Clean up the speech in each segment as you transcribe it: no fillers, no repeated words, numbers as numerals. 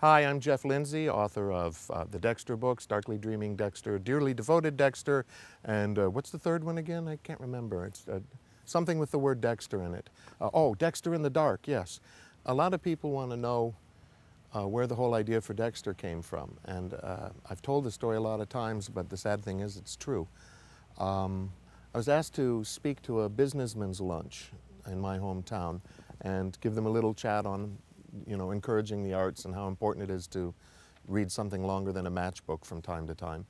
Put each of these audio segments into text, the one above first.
Hi, I'm Jeff Lindsay, author of the Dexter books, Darkly Dreaming Dexter, Dearly Devoted Dexter, and what's the third one again? I can't remember. It's something with the word Dexter in it. Oh, Dexter in the Dark, yes. A lot of people want to know where the whole idea for Dexter came from, and I've told the story a lot of times, but the sad thing is it's true. I was asked to speak to a businessman's lunch in my hometown and give them a little chat on encouraging the arts and how important it is to read something longer than a matchbook from time to time.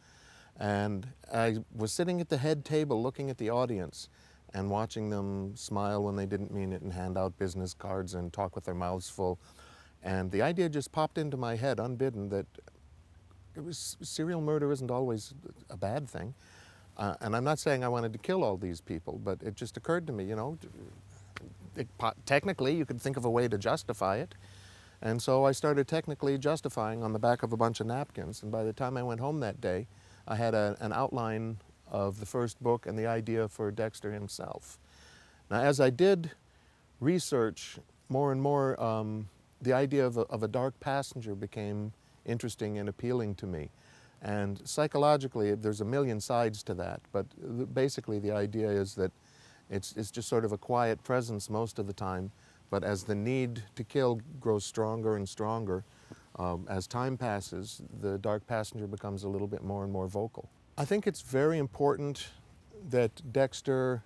And I was sitting at the head table looking at the audience and watching them smile when they didn't mean it and hand out business cards and talk with their mouths full. And the idea just popped into my head unbidden that serial murder isn't always a bad thing. And I'm not saying I wanted to kill all these people, but it just occurred to me, technically you could think of a way to justify it. And so I started technically justifying on the back of a bunch of napkins. And by the time I went home that day, I had an outline of the first book and the idea for Dexter himself. Now, as I did research more and more, the idea of a dark passenger became interesting and appealing to me. And psychologically, there's a million sides to that. But basically, the idea is that it's just sort of a quiet presence most of the time. But as the need to kill grows stronger and stronger, as time passes, the dark passenger becomes a little bit more and more vocal. I think it's very important that Dexter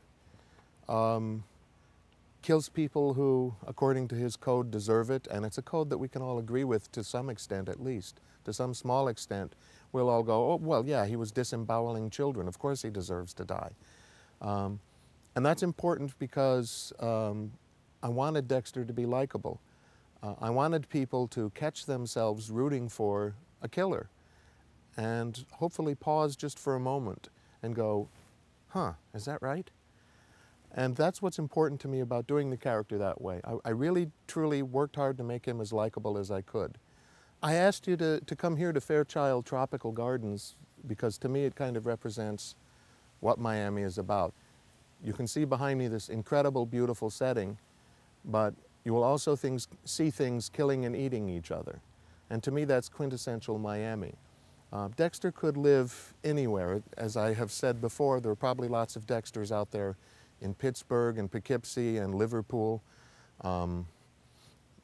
kills people who, according to his code, deserve it. And it's a code that we can all agree with to some extent, at least. To some small extent, we'll all go, oh, well, yeah, he was disemboweling children. Of course he deserves to die. And that's important because I wanted Dexter to be likable. I wanted people to catch themselves rooting for a killer and hopefully pause just for a moment and go, huh, is that right? And that's what's important to me about doing the character that way. I really, truly worked hard to make him as likable as I could. I asked you to come here to Fairchild Tropical Gardens because to me it kind of represents what Miami is about. You can see behind me this incredible, beautiful setting, but you will also see things killing and eating each other. And to me, that's quintessential Miami. Dexter could live anywhere. As I have said before, there are probably lots of Dexters out there in Pittsburgh and Poughkeepsie and Liverpool.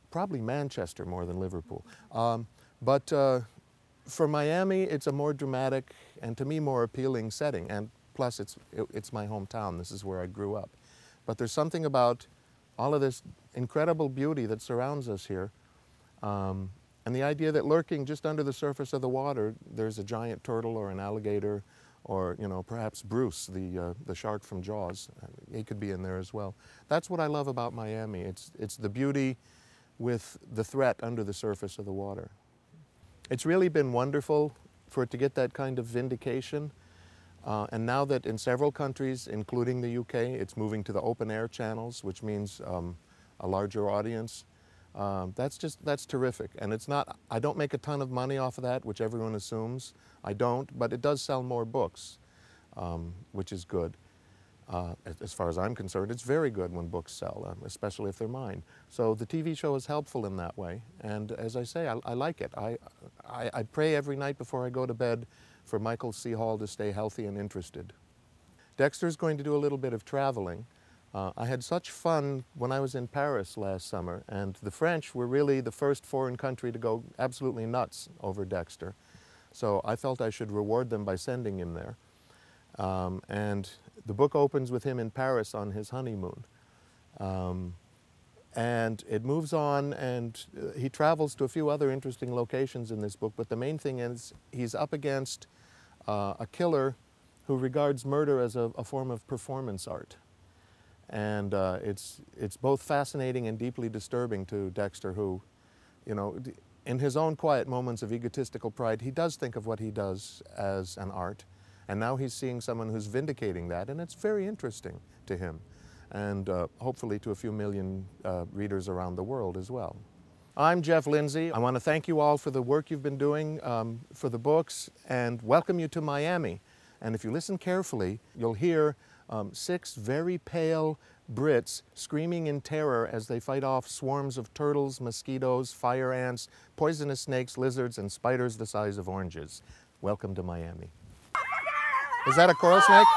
Probably Manchester more than Liverpool. But for Miami, it's a more dramatic and to me more appealing setting. And plus, it's my hometown. This is where I grew up. But there's something about all of this incredible beauty that surrounds us here. And the idea that lurking just under the surface of the water, there's a giant turtle or an alligator or, perhaps Bruce, the shark from Jaws. He could be in there as well. That's what I love about Miami. It's the beauty with the threat under the surface of the water. It's really been wonderful for it to get that kind of vindication. And now that in several countries, including the UK, it's moving to the open air channels, which means a larger audience. That's terrific. And it's not, I don't make a ton of money off of that, which everyone assumes. I don't, but it does sell more books, which is good. As far as I'm concerned, it's very good when books sell, especially if they're mine. So the TV show is helpful in that way. And as I say, I like it. I pray every night before I go to bed for Michael C. Hall to stay healthy and interested. Dexter's going to do a little bit of traveling. I had such fun when I was in Paris last summer, and the French were really the first foreign country to go absolutely nuts over Dexter. So I felt I should reward them by sending him there. And the book opens with him in Paris on his honeymoon. And it moves on, and he travels to a few other interesting locations in this book, but the main thing is he's up against a killer who regards murder as a form of performance art. And it's both fascinating and deeply disturbing to Dexter, who, in his own quiet moments of egotistical pride, he does think of what he does as an art. And now he's seeing someone who's vindicating that, and it's very interesting to him. And hopefully to a few million readers around the world as well. I'm Jeff Lindsay. I want to thank you all for the work you've been doing for the books and welcome you to Miami. And if you listen carefully, you'll hear 6 very pale Brits screaming in terror as they fight off swarms of turtles, mosquitoes, fire ants, poisonous snakes, lizards, and spiders the size of oranges. Welcome to Miami. Is that a coral snake?